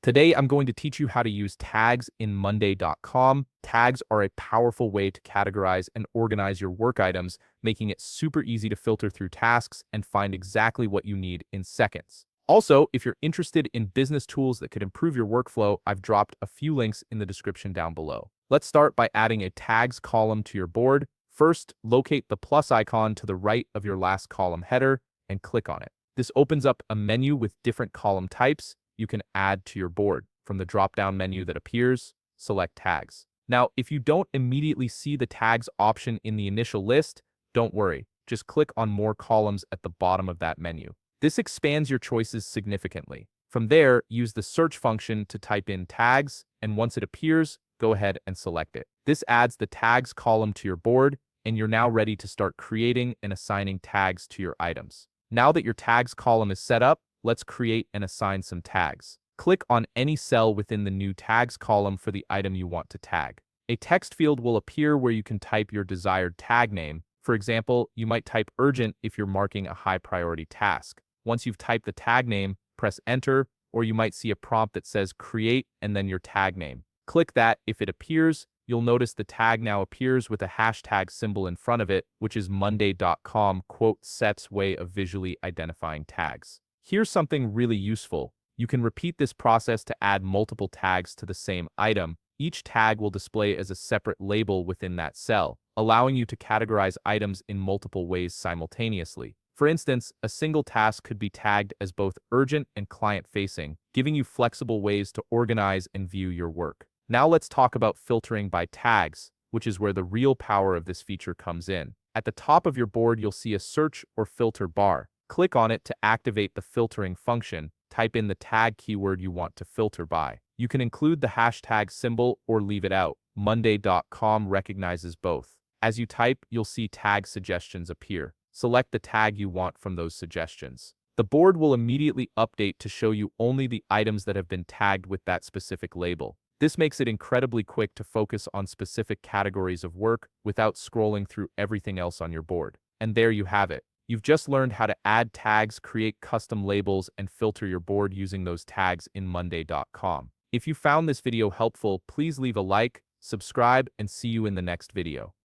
Today, I'm going to teach you how to use tags in Monday.com. Tags are a powerful way to categorize and organize your work items, making it super easy to filter through tasks and find exactly what you need in seconds. Also, if you're interested in business tools that could improve your workflow, I've dropped a few links in the description down below. Let's start by adding a tags column to your board. First, locate the plus icon to the right of your last column header and click on it. This opens up a menu with different column types you can add to your board. From the drop-down menu that appears, select Tags. Now, if you don't immediately see the Tags option in the initial list, don't worry. Just click on More Columns at the bottom of that menu. This expands your choices significantly. From there, use the search function to type in tags, and once it appears, go ahead and select it. This adds the Tags column to your board, and you're now ready to start creating and assigning tags to your items. Now that your Tags column is set up, let's create and assign some tags. Click on any cell within the new tags column for the item you want to tag. A text field will appear where you can type your desired tag name. For example, you might type urgent if you're marking a high priority task. Once you've typed the tag name, press enter, or you might see a prompt that says create and then your tag name. Click that. If it appears, you'll notice the tag now appears with a hashtag symbol in front of it, which is Monday.com "set's way of visually identifying tags." Here's something really useful. You can repeat this process to add multiple tags to the same item. Each tag will display as a separate label within that cell, allowing you to categorize items in multiple ways simultaneously. For instance, a single task could be tagged as both urgent and client-facing, giving you flexible ways to organize and view your work. Now let's talk about filtering by tags, which is where the real power of this feature comes in. At the top of your board, you'll see a search or filter bar. Click on it to activate the filtering function. Type in the tag keyword you want to filter by. You can include the hashtag symbol or leave it out. Monday.com recognizes both. As you type, you'll see tag suggestions appear. Select the tag you want from those suggestions. The board will immediately update to show you only the items that have been tagged with that specific label. This makes it incredibly quick to focus on specific categories of work without scrolling through everything else on your board. And there you have it. You've just learned how to add tags, create custom labels, and filter your board using those tags in Monday.com. If you found this video helpful, please leave a like, subscribe, and see you in the next video.